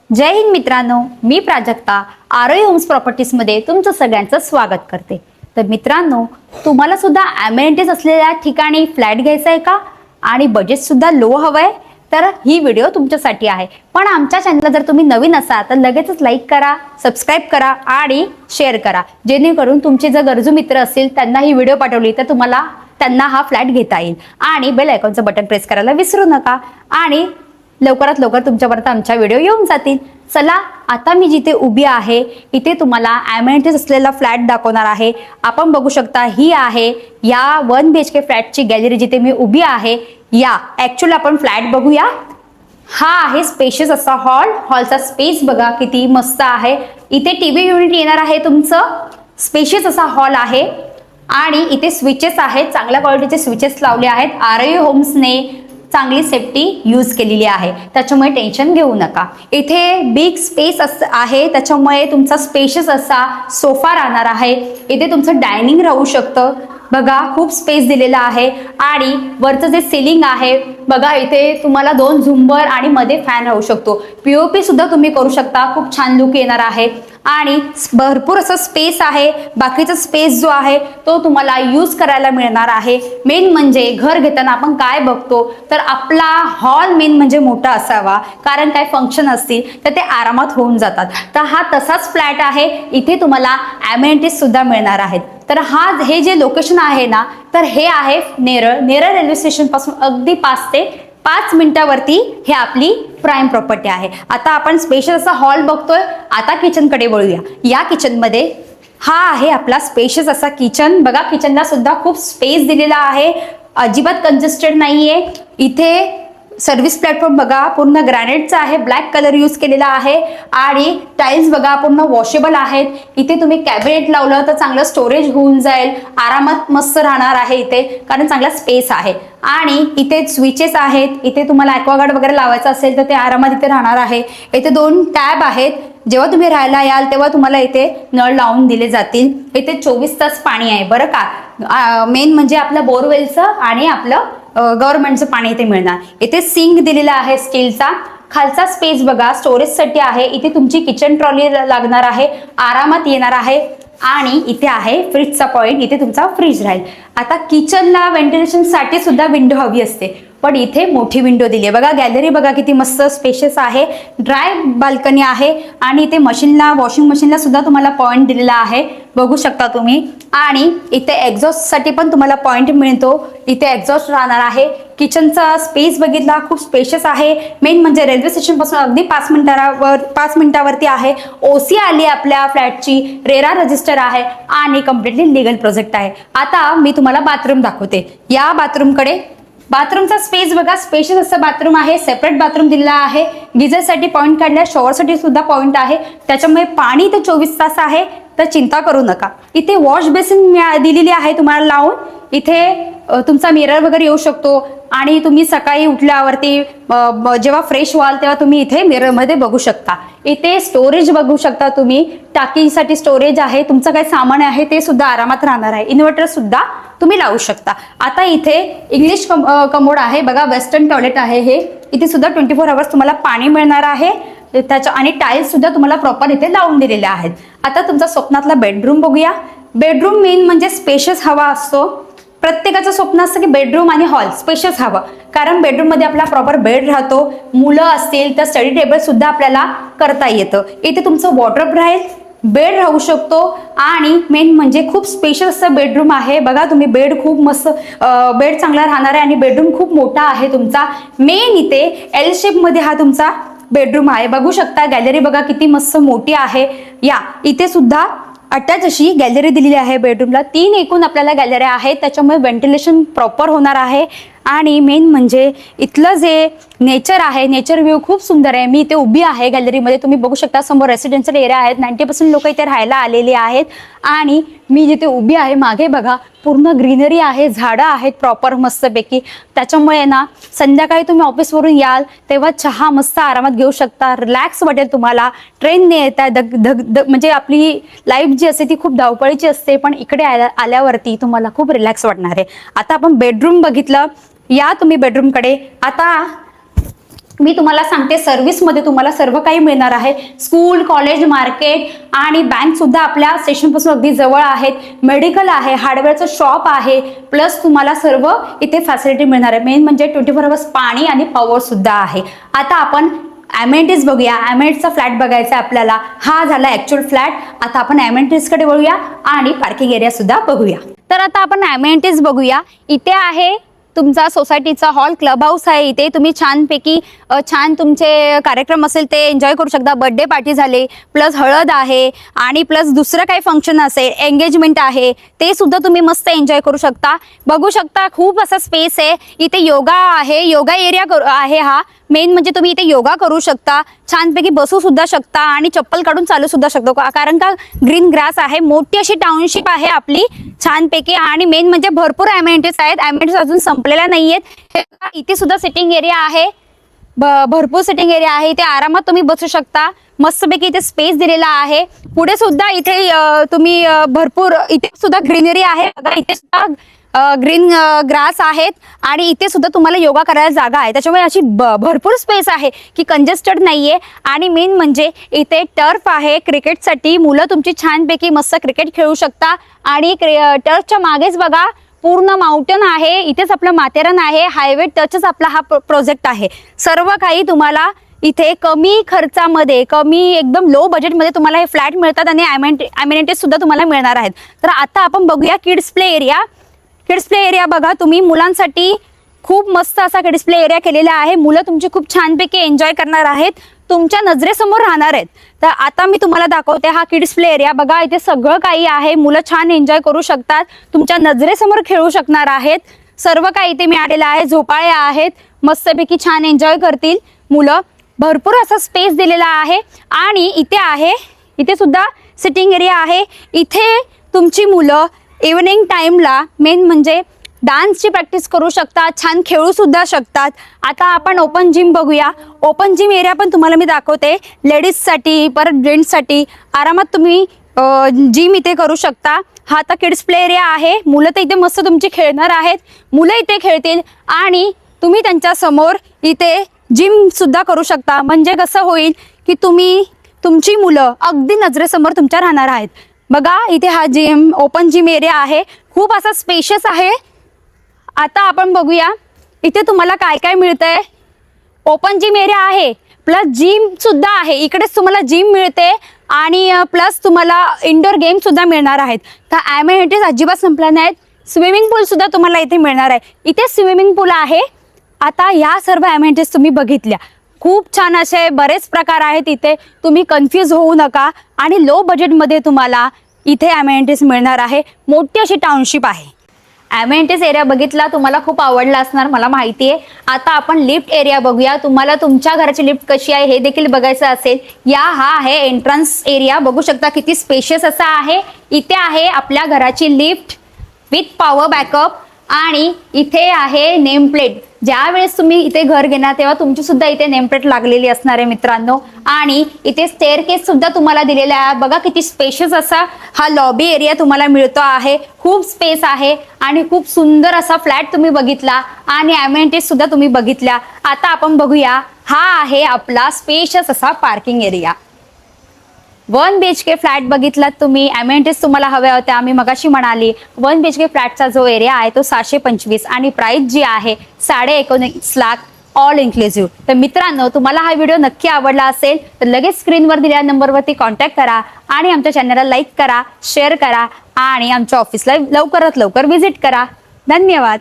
जय हिंद मित्रांनो, मी प्राजक्ता आरोही होम्स प्रॉपर्टीजमध्ये तुमचं सगळ्यांचं स्वागत करते। तर मित्रांनो, तुम्हाला सुद्धा अमेनिटीज असलेल्या ठिकाणी फ्लॅट घ्यायचा आहे का आणि बजेट सुद्धा लो हवंय तर ही व्हिडिओ तुमच्यासाठी आहे। पण आमच्या चॅनलला जर तुम्ही नवीन असाल तर लगेचच लाईक करा, सबस्क्राइब करा आणि शेअर करा, जेणेकरून तुमचे जर गरजू मित्र असतील त्यांना ही व्हिडिओ पाठवली तर त्यांना हा फ्लॅट घेता येईल। आणि बेल आयकॉनचं बटन प्रेस करायला विसरू नका आणि लवकरात लवकर तुमच्यापर्यंत आमच्या व्हिडिओ येऊन जातील। चला, आता मी जिथे उभी आहे इथे तुम्हाला अमेनिटीज असलेला फ्लॅट दाखवणार आहे। आपण बघू शकता, ही आहे या 1 BHK फ्लॅटची गॅलरी जिथे मी उभी आहे। या ऍक्च्युअली आपण फ्लॅट बघूया। हा आहे स्पेशियस असा हॉलचा स्पेस बघा किती मस्त आहे। इथे टीव्ही युनिट येणार आहे तुमचं। स्पेशियस असा हॉल आहे आणि इथे स्विचेस आहेत, चांगल्या क्वालिटीचे स्विचेस लावले आहेत। आरोही होम्सने चांगली सेफ्टी यूज केलेली आहे, त्याच्यामुळे टेन्शन घेऊ नका। इथे बिग स्पेस आहे, त्याच्यामुळे तुमचा स्पेशियस असा सोफा राहणार आहे। इथे तुमचं डायनिंग राहू शकतं बघा, खूप स्पेस दिलेला आहे। आणि वरचं जे सिलिंग आहे बघा, इथे तुम्हाला 2 झुंबर आणि मध्ये फॅन राहू शकतो। पीओपी सुद्धा तुम्ही करू शकता, खूप छान लुक येणार आहे। आणि भरपूर असं स्पेस आहे। बाकीचा स्पेस जो आहे तो तुम्हाला यूज करायला मिळणार आहे। मेन म्हणजे घर घेताना आपण काय बघतो तर आपला हॉल मेन म्हणजे मोठा असावा, कारण काय फंक्शन असतील तर ते आरामात होऊन जातात। तर हा तसाच फ्लॅट आहे। इथे तुम्हाला अमेनिटीज सुद्धा मिळणार आहेत। तर हे जे लोकेशन आहे ना, तर हे आहे नेरळ रेल्वे स्टेशन पासून अगदी 5 मिनिटावरती हे आपली प्राइम प्रॉपर्टी आहे। आता आपण स्पेशियस असा हॉल बघतोय। आता किचन कडे वळूया। या किचन मध्ये हा आहे आपला स्पेशियस असा किचन बघा। किचनला सुद्धा खूप स्पेस दिलेला आहे, अजिबात कंजेस्टेड नाहीये। इथे सर्व्हिस प्लॅटफॉर्म बघा, पूर्ण ग्रॅनाइटचा आहे, ब्लॅक कलर यूज केलेला आहे। आणि टाइल्स बघा पूर्ण वॉशेबल आहेत। इथे तुम्ही कॅबिनेट लावलं तर चांगलं स्टोरेज होऊन जाईल, आरामात मस्त राहणार आहे इथे, कारण चांगला स्पेस आहे। आणि इथे स्विचेस आहेत। इथे तुम्हाला ॲक्वागार्ड वगैरे लावायचं असेल तर ते आरामात इथे राहणार आहे। इथे 2 टॅब आहेत, जेव्हा तुम्ही राहायला याल तेव्हा तुम्हाला इथे नळ लावून दिले जातील। इथे 24 तास पाणी आहे बरं का। मेन म्हणजे आपलं बोरवेलचं आणि आपलं गव्हर्नमेंटचं पाणी इथे मिळणार। इथे सिंक दिलेला आहे स्टीलचा। खालचा स्पेस बघा स्टोरेजसाठी आहे। इथे तुमची किचन ट्रॉली लागणार आहे, आरामात येणार आहे। आणि इथे आहे फ्रीजचा पॉइंट, इथे तुमचा फ्रीज राहील। आता किचनला व्हेंटिलेशन साठी सुद्धा विंडो हवी असते, पण इथे मोठी विंडो दिली आहे बघा। गॅलरी बघा किती मस्त स्पेशियस आहे, ड्राय बाल्कनी आहे। आणि इथे वॉशिंग मशीनला सुद्धा तुम्हाला पॉइंट दिलेला आहे, बघू शकता तुम्ही। आणि इथे एक्झॉस्ट साठी पण तुम्हाला पॉइंट मिळतो, इथे एक्झॉस्ट राहणार आहे। किचनचा स्पेस बघितला, खूप स्पेशियस आहे। मेन म्हणजे रेल्वे स्टेशन पासून अगदी 5 मिनिटावरती आहे। ओसी आली आपल्या फ्लॅटची, रेरा रजिस्टर आहे आणि कम्प्लिटली लीगल प्रोजेक्ट आहे। आता मी तुम्हाला बाथरूम दाखवते। या बाथरूमचा स्पेस बघा, स्पेशियस असं बाथरूम आहे, सेपरेट बाथरूम दिलेला आहे। गिझरसाठी पॉइंट काढला, शॉवरसाठी सुद्धा पॉइंट आहे, त्याच्यामुळे पाणी तर 24 तास आहे, तर चिंता करू नका। इथे वॉश बेसिन दिलेली आहे तुम्हाला लावून। इथे तुमचा मिरर वगैरे येऊ शकतो आणि तुम्ही सकाळी उठल्यावरती जेव्हा फ्रेश व्हाल तेव्हा तुम्ही इथे मिरर मध्ये बघू शकता। इथे स्टोरेज बघू शकता तुम्ही, टाकीसाठी स्टोरेज आहे, तुमचं काय सामान आहे ते सुद्धा आरामात राहणार आहे। इन्व्हर्टर सुद्धा तुम्ही लावू शकता। आता इथे इंग्लिश कमोड आहे बघा, वेस्टर्न टॉयलेट आहे हे। इथे सुद्धा 24 आवर्स तुम्हाला पाणी मिळणार आहे आणि टाइल्स सुद्धा तुम्हाला प्रॉपर इथे लावून दिलेले आहेत। आता तुमचा स्वप्नातला बेडरूम बघूया। बेडरूम मेन म्हणजे स्पेशियस हवा असतो। प्रत्येकाचं स्वप्न असतं की बेडरूम आणि हॉल स्पेशियस हवं, कारण बेडरूम मध्ये आपला प्रॉपर बेड राहतो। मुलं असतील तर स्टडी टेबल सुद्धा आपल्याला करता येतं। इथे तुमचं वॉर्डरोब राहील, बेड राहू शकतो आणि मेन म्हणजे खूप स्पेशियस असं बेडरूम आहे बघा तुम्ही। बेड खूप मस्त, बेड चांगला राहणार आहे आणि बेडरूम खूप मोठा आहे तुमचा। मेन इथे एल शेप मध्ये हा तुमचा बेडरूम आहे, बघू शकता। गॅलरी बघा किती मस्त मोठी आहे। या इथे सुद्धा अटॅच अशी गॅलरी दिलेली आहे बेडरूमला। 3 एकूण आपल्याला गॅलऱ्या आहेत, त्याच्यामुळे व्हेंटिलेशन प्रॉपर होणार आहे। आणि मेन म्हणजे इथलं जे नेचर आहे, नेचर व्ह्यू खूप सुंदर आहे। मी इथे उभी आहे गॅलरीमध्ये, तुम्ही बघू शकता समोर रेसिडेन्शियल एरिया आहेत, 90% लोक इथे राहायला आलेले आहेत। आणि मी जिथे उभी आहे मागे बघा पूर्ण ग्रीनरी आहे, झाडं आहेत प्रॉपर मस्तपैकी। त्याच्यामुळे ना संध्याकाळी तुम्ही ऑफिसवरून याल तेव्हा चहा मस्त आरामात घेऊ शकता, रिलॅक्स वाटेल तुम्हाला। ट्रेनने येता म्हणजे आपली लाईफ जी असते ती खूप धावपळीची असते, पण इकडे आल्यावरती तुम्हाला खूप रिलॅक्स वाटणार आहे। आता आपण बेडरूम बघितलं, या तुम्ही बेडरूम कडे। आता मी तुम्हाला सांगते, सर्व्हिसमध्ये तुम्हाला सर्व काही मिळणार आहे. स्कूल, कॉलेज, मार्केट आणि बँक सुद्धा आपल्या स्टेशनपासून अगदी जवळ आहेत. मेडिकल आहे, हार्डवेअरचं शॉप आहे, प्लस तुम्हाला सर्व इथे फॅसिलिटी मिळणार आहे. मेन म्हणजे 24 अवर्स पाणी आणि पॉवर सुद्धा आहे. आता आपण अमेनिटीज बघूया. अमेनिटीजचा फ्लॅट बघायचा आपल्याला. हा झाला ऍक्च्युअल फ्लॅट. आता आपण अमेनिटीज कडे वळूया आणि पार्किंग एरिया सुद्धा बघूया. तर आता आपण अमेनिटीज बघूया. इथे आहे तुमचा सोसायटीचा हॉल, क्लब हाऊस आहे. इथे तुम्ही छानपैकी छान तुमचे कार्यक्रम असेल ते एन्जॉय करू शकता. बर्थडे पार्टी झाले, प्लस हळद आहे आणि प्लस दुसरं काही फंक्शन असेल, एंगेजमेंट आहे, ते सुद्धा तुम्ही मस्त एन्जॉय करू शकता. बघू शकता खूप असा स्पेस आहे. इथे योगा आहे, योगा एरिया आहे. हा मेन म्हणजे तुम्ही इथे योगा करू शकता, छानपैकी बसू सुद्धा शकता आणि चप्पल काढून चालू सुद्धा शकतो, कारण का ग्रीन ग्रास आहे. मोठी अशी टाउनशिप आहे आपली छानपैकी. आणि मेन म्हणजे भरपूर अमेनिटीज आहेत. अमेनिटीज अजून संपलेल्या नाहीयेत. इथे सुद्धा सिटिंग एरिया आहे, भरपूर सिटिंग एरिया आहे. इथे आरामात तुम्ही बसू शकता. मस्तपैकी इथे स्पेस दिलेला आहे. पुढे सुद्धा इथे तुम्ही भरपूर इथे सुद्धा ग्रीनरी आहे. बघा इथे सुद्धा ग्रीन ग्रास आहेत आणि इथे सुद्धा तुम्हाला योगा करायला जागा आहे. त्याच्यामुळे अशी भरपूर स्पेस आहे की कंजेस्टेड नाहीये. आणि मेन म्हणजे इथे टर्फ आहे क्रिकेटसाठी. मुलं तुमची छानपैकी मस्त क्रिकेट खेळू शकता. आणि टर्फच्या मागेच बघा पूर्ण माउंटन आहे. इथेच आपलं माथेरान आहे. हायवे टचच आपला हा प्रोजेक्ट आहे. सर्व काही तुम्हाला इथे कमी खर्चामध्ये, कमी एकदम लो बजेटमध्ये तुम्हाला हे फ्लॅट मिळतात आणि अमेनिटीज सुद्धा तुम्हाला मिळणार आहेत. तर आता आपण बघूया kids play area. Kids play area बघा तुम्ही, मुलांसाठी खूप मस्त असा किड्स प्ले एरिया केलेला आहे. मुलं तुमची खूप छानपैकी एन्जॉय करणार आहेत, तुमच्या नजरेसमोर राहणार आहेत. तर आता मी तुम्हाला दाखवते हा किड्स प्ले एरिया. बघा इथे सगळं काही आहे. मुलं छान एन्जॉय करू शकतात, तुमच्या नजरेसमोर खेळू शकणार आहेत. सर्व काही इथे मिळालेलं आहे. झोपाळे आहेत, मस्तपैकी छान एन्जॉय करतील मुलं. भरपूर असा स्पेस दिलेला आहे. आणि इथे आहे, इथे सुद्धा सिटिंग एरिया आहे. इथे तुमची मुलं इव्हनिंग टाइमला मेन म्हणजे डान्सची प्रॅक्टिस करू शकतात, छान खेळू सुद्धा शकतात. आता आपण ओपन जिम बघूया. ओपन जिम एरिया पण तुम्हाला मी दाखवते. लेडीजसाठी परत जेंट्ससाठी आरामात तुम्ही जिम इथे करू शकता. हा आता किड्स प्ले एरिया आहे. मुलं तर इथे मस्त तुमची खेळणार आहेत. मुलं इथे खेळतील आणि तुम्ही त्यांच्या समोर इथे जिम सुद्धा करू शकता. म्हणजे कसं होईल की तुम्ही तुमची मुलं अगदी नजरेसमोर तुमच्या राहणार आहेत. बघा इथे हा जिम, ओपन जिम एरिया आहे. खूप असा स्पेशियस आहे. आता आपण बघूया इथे तुम्हाला काय काय मिळतंय. ओपन जिम एरिया आहे, प्लस जिम सुद्धा आहे. इकडेच तुम्हाला जिम मिळते आणि प्लस तुम्हाला इंडोर गेम सुद्धा मिळणार आहेत. तर अमेनिटीज अजिबात संपल्या नाहीत. स्विमिंग पूल सुद्धा तुम्हाला इथे मिळणार आहे. इथे स्विमिंग पूल आहे. आता या सर्व अमेनिटीज तुम्ही बघितल्या. खूप छान असे बरेच प्रकार आहेत इथे. तुम्ही कन्फ्यूज होऊ नका. आणि लो बजेटमध्ये तुम्हाला इथे अमेनिटीज मिळणार आहे. मोठी अशी टाउनशिप आहे. अमेनिटीज एरिया बघितला, तुम्हाला खूप आवडला असणार मला माहिती आहे. आता आपण लिफ्ट एरिया बघूया. तुम्हाला तुमच्या घराची लिफ्ट कशी आहे हे देखील बघायचं असेल. हा आहे एंट्रन्स एरिया. बघू शकता किती स्पेशियस असा आहे. इथे आहे आपल्या घराची लिफ्ट विथ पॉवर बॅकअप. आणि इथे आहे नेम प्लेट. ज्या वेळेस तुम्ही इथे घर घेणार तेव्हा तुमची सुद्धा इथे नेम प्लेट लागलेली असणार आहे मित्रांनो. आणि इथे स्टेअरकेस सुद्धा तुम्हाला दिलेला आहे. बघा किती स्पेशियस असा हा लॉबी एरिया तुम्हाला मिळतो आहे. खूप स्पेस आहे आणि खूप सुंदर असा फ्लॅट तुम्ही बघितला आणि अमेनिटीज सुद्धा तुम्ही बघितल्या. आता आपण बघूया, हा आहे आपला स्पेशियस असा पार्किंग एरिया. 1 BHK फ्लॅट बघितलात तुम्ही. अमेनिटीज तुम्हाला हव्या होत्या, मी मगाशी म्हणाली. 1 BHK फ्लॅटचा जो एरिया आहे तो 625 आणि प्राइस जी आहे 19.5 लाख ऑल इन्क्लुसिव्ह. तर मित्रांनो, तुम्हाला हा व्हिडिओ नक्की आवडला असेल तर लगेच स्क्रीनवर दिलेल्या नंबरवरती कॉन्टॅक्ट करा आणि आमच्या चॅनलला लाईक करा, शेअर करा आणि आमच्या ऑफिसला लवकरात लवकर व्हिजिट करा. धन्यवाद.